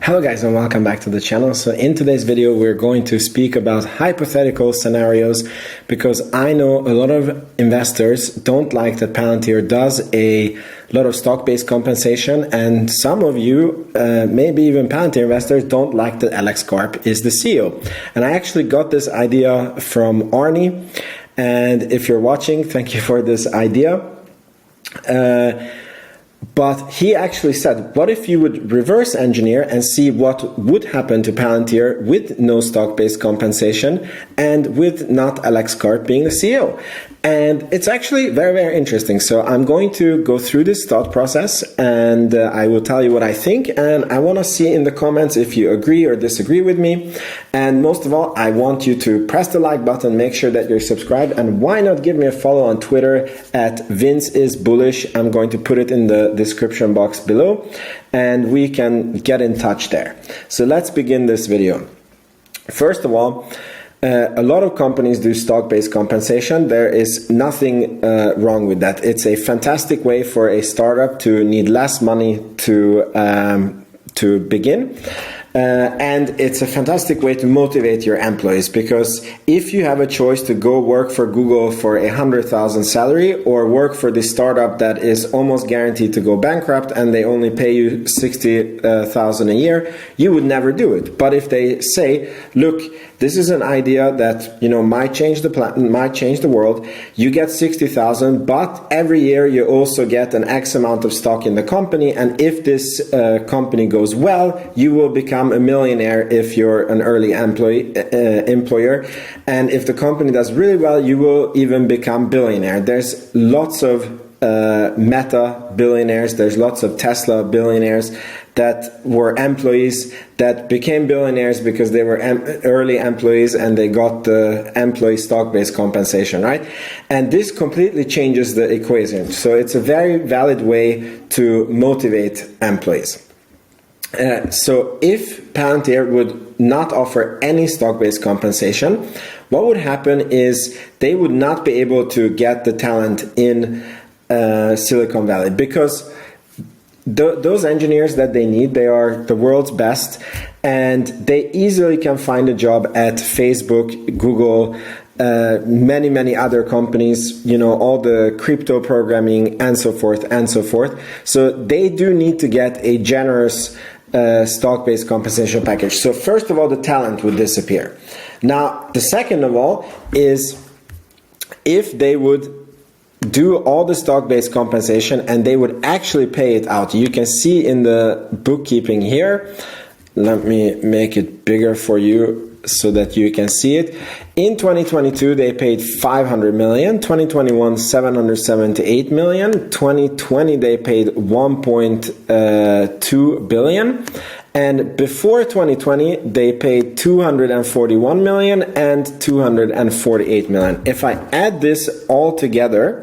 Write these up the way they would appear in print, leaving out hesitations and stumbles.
Hello guys and welcome back to the channel. So in today's video we're going to speak about hypothetical scenarios because I know a lot of investors don't like that Palantir does a lot of stock-based compensation, and some of you, maybe even Palantir investors, don't like that Alex Karp is the CEO. And I actually got this idea from Arnie, and if you're watching, thank you for this idea. But he actually said, what if you would reverse engineer and see what would happen to Palantir with no stock-based compensation and with not Alex Karp being the CEO? And it's actually very, very interesting. So I'm going to go through this thought process and I will tell you what I think. And I want to see in the comments if you agree or disagree with me. And most of all, I want you to press the like button, make sure that you're subscribed, and why not give me a follow on Twitter at VinceIsBullish. I'm going to put it in the description box below and we can get in touch there. So let's begin this video. First of all, a lot of companies do stock-based compensation. There is nothing wrong with that. It's a fantastic way for a startup to need less money to begin. And it's a fantastic way to motivate your employees, because if you have a choice to go work for Google for $100,000 salary or work for this startup that is almost guaranteed to go bankrupt and they only pay you $60,000 a year, you would never do it. But if they say, look, this is an idea that might change the world. You get $60,000, but every year you also get an X amount of stock in the company, and if this company goes well, you will become a millionaire if you're an early employer, and if the company does really well, you will even become billionaire. There's lots of Meta billionaires, there's lots of Tesla billionaires that were employees that became billionaires because they were early employees and they got the employee stock-based compensation, right? And this completely changes the equation. So it's a very valid way to motivate employees. So if Palantir would not offer any stock-based compensation, what would happen is they would not be able to get the talent in Silicon Valley, because those engineers that they need, they are the world's best, and they easily can find a job at Facebook, Google, many other companies, all the crypto programming and so forth and so forth. So they do need to get a generous stock-based compensation package. So first of all, the talent would disappear. Now, the second of all is if they would do all the stock-based compensation and they would actually pay it out. You can see in the bookkeeping here, let me make it bigger for you so that you can see it. In 2022 they paid 500 million, 2021 778 million, 2020 they paid 1.2 billion, and before 2020 they paid 241 million and 248 million. If I add this all together,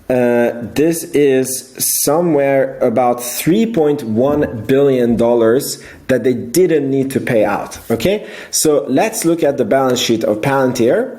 this is somewhere about $3.1 billion that they didn't need to pay out. Okay, so let's look at the balance sheet of Palantir,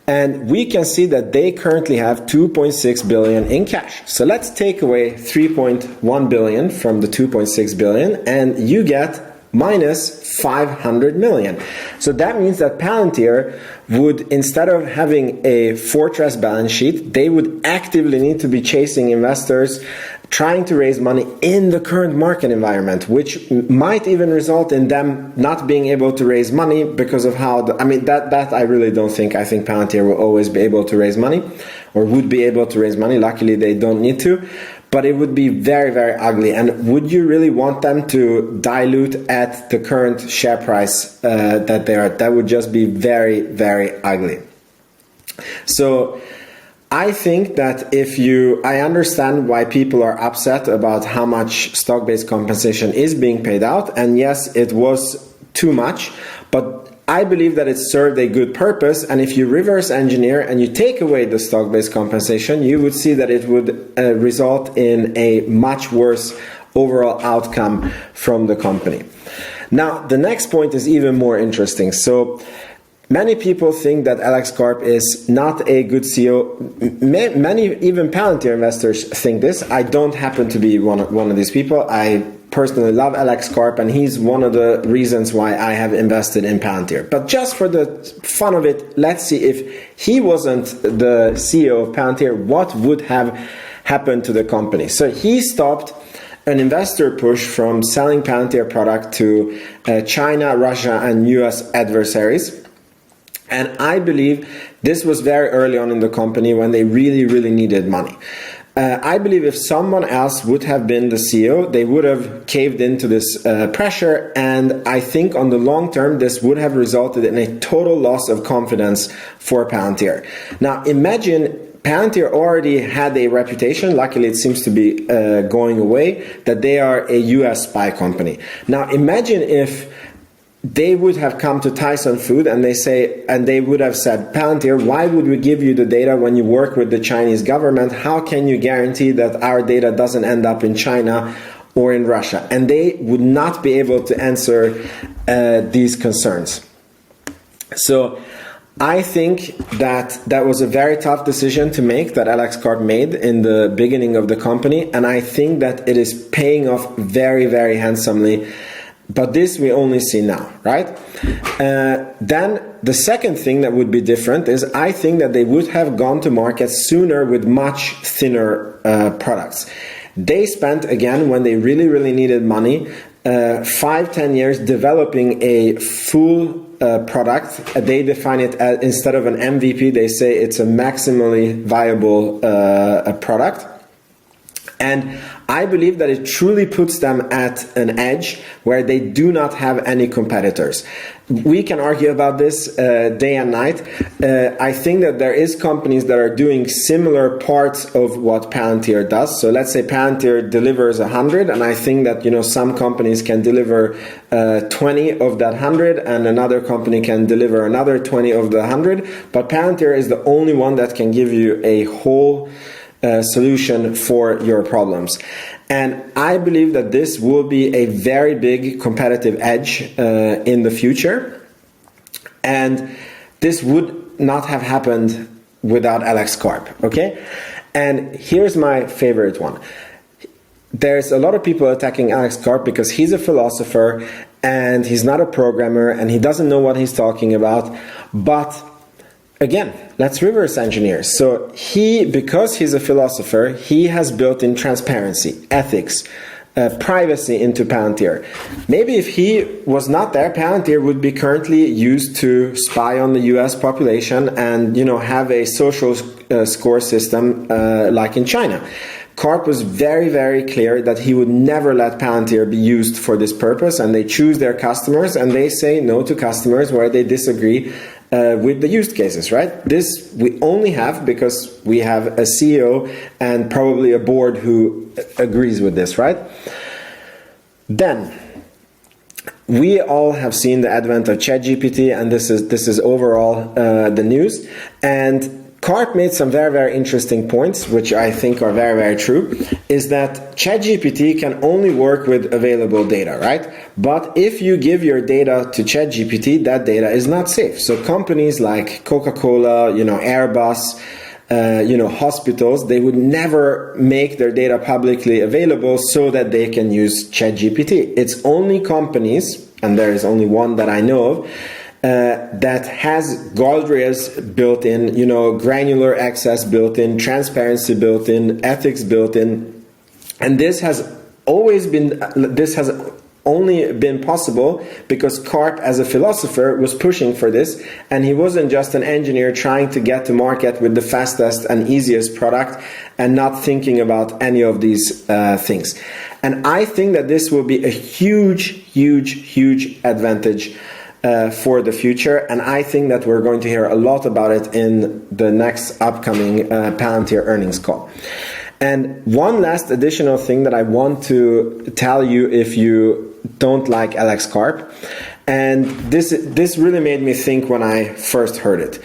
and we can see that they currently have 2.6 billion in cash. So let's take away 3.1 billion from the 2.6 billion, and you get minus 500 million. So that means that Palantir would, instead of having a fortress balance sheet, they would actively need to be chasing investors, trying to raise money in the current market environment, which might even result in them not being able to raise money because of how that I really don't think. I think Palantir will always be able to raise money, or would be able to raise money. Luckily they don't need to, but it would be very, very ugly. And would you really want them to dilute at the current share price that they are? That would just be very, very ugly. So I think that I understand why people are upset about how much stock-based compensation is being paid out, and yes, it was too much, but I believe that it served a good purpose, and if you reverse engineer and you take away the stock-based compensation, you would see that it would result in a much worse overall outcome from the company. Now, the next point is even more interesting. So many people think that Alex Karp is not a good CEO. Many, even Palantir investors think this. I don't happen to be one of these people. I personally love Alex Karp, and he's one of the reasons why I have invested in Palantir. But just for the fun of it, let's see, if he wasn't the CEO of Palantir, what would have happened to the company. So he stopped an investor push from selling Palantir product to China, Russia, and US adversaries. And I believe this was very early on in the company when they really, really needed money. I believe if someone else would have been the CEO, they would have caved into this pressure, and I think on the long term this would have resulted in a total loss of confidence for Palantir. Now imagine Palantir already had a reputation, luckily it seems to be going away, that they are a US spy company. Now imagine if they would have come to Tyson Food and they would have said, Palantir, why would we give you the data when you work with the Chinese government? How can you guarantee that our data doesn't end up in China or in Russia? And they would not be able to answer these concerns. So I think that that was a very tough decision to make, that Alex Karp made in the beginning of the company, and I think that it is paying off very, very handsomely. But this we only see now, right? Then the second thing that would be different is I think that they would have gone to market sooner with much thinner products. They spent, again, when they really, really needed money, 5-10 years developing a full product. They define it as, instead of an MVP, they say it's a maximally viable product. And I believe that it truly puts them at an edge where they do not have any competitors. We can argue about this day and night. I think that there is companies that are doing similar parts of what Palantir does. So let's say Palantir delivers 100, and I think that, you know, some companies can deliver 20 of that 100, and another company can deliver another 20 of the 100. But Palantir is the only one that can give you a whole solution for your problems. And I believe that this will be a very big competitive edge in the future. And this would not have happened without Alex Karp, okay? And here's my favorite one. There's a lot of people attacking Alex Karp because he's a philosopher and he's not a programmer and he doesn't know what he's talking about. But again, let's reverse engineer. So because he's a philosopher, he has built in transparency, ethics, privacy into Palantir. Maybe if he was not there, Palantir would be currently used to spy on the US population and, you know, have a social score system like in China. Karp was very, very clear that he would never let Palantir be used for this purpose, and they choose their customers and they say no to customers where they disagree with the use cases, right? This we only have because we have a CEO and probably a board who agrees with this, right? Then we all have seen the advent of ChatGPT, and this is overall the news. And Karp made some very, very interesting points, which I think are very, very true, is that ChatGPT can only work with available data, right? But if you give your data to ChatGPT, that data is not safe. So companies like Coca-Cola, you know, Airbus, you know, hospitals, they would never make their data publicly available so that they can use ChatGPT. It's only companies, and there is only one that I know of, that has guardrails built in, you know, granular access built in, transparency built in, ethics built in, and this has only been possible because Karp, as a philosopher, was pushing for this, and he wasn't just an engineer trying to get to market with the fastest and easiest product and not thinking about any of these things. And I think that this will be a huge, huge, huge advantage for the future, and I think that we're going to hear a lot about it in the next upcoming Palantir earnings call. And one last additional thing that I want to tell you if you don't like Alex Karp, and this really made me think when I first heard it.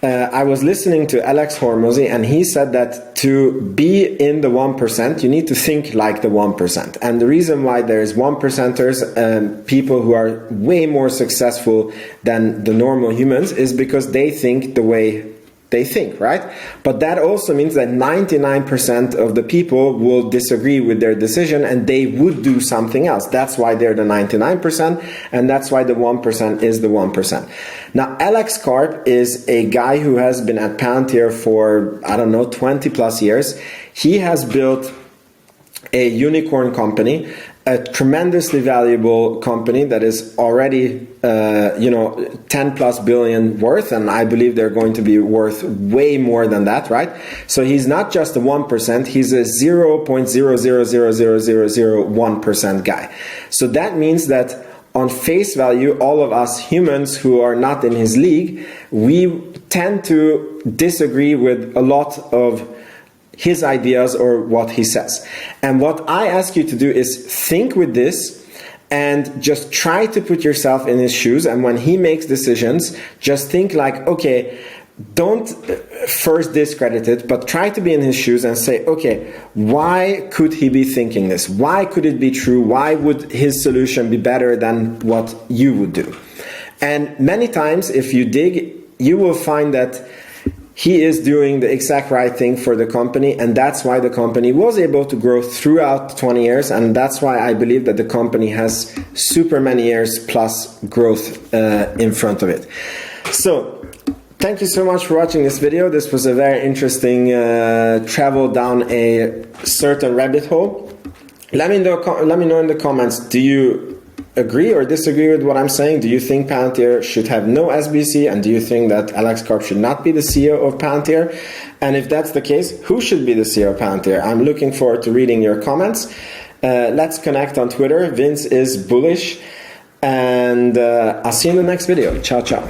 I was listening to Alex Hormozy, and he said that to be in the 1%, you need to think like the 1%. And the reason why there's 1%ers, people who are way more successful than the normal humans, is because they think the way they think, right? But that also means that 99% of the people will disagree with their decision and they would do something else. That's why they're the 99%, and that's why the 1% is the 1%. Now, Alex Karp is a guy who has been at Palantir for, 20 plus years. He has built a unicorn company, a tremendously valuable company that is already 10 plus billion worth, and I believe they're going to be worth way more than that, right? So he's not just a 1%, he's a 0.0000001% guy. So that means that on face value, all of us humans who are not in his league, we tend to disagree with a lot of his ideas or what he says. And what I ask you to do is think with this and just try to put yourself in his shoes. And when he makes decisions, just think like, okay, don't first discredit it, but try to be in his shoes and say, okay, why could he be thinking this? Why could it be true? Why would his solution be better than what you would do? And many times, if you dig, you will find that he is doing the exact right thing for the company, and that's why the company was able to grow throughout 20 years, and that's why I believe that the company has super many years plus growth in front of it. So, thank you so much for watching this video. This was a very interesting travel down a certain rabbit hole. Let me know in the comments, do you agree or disagree with what I'm saying? Do you think Palantir should have no SBC, and do you think that Alex Karp should not be the CEO of Palantir? And if that's the case, who should be the CEO of Palantir? I'm looking forward to reading your comments. Let's connect on Twitter. Vince is bullish, and I'll see you in the next video. Ciao, ciao.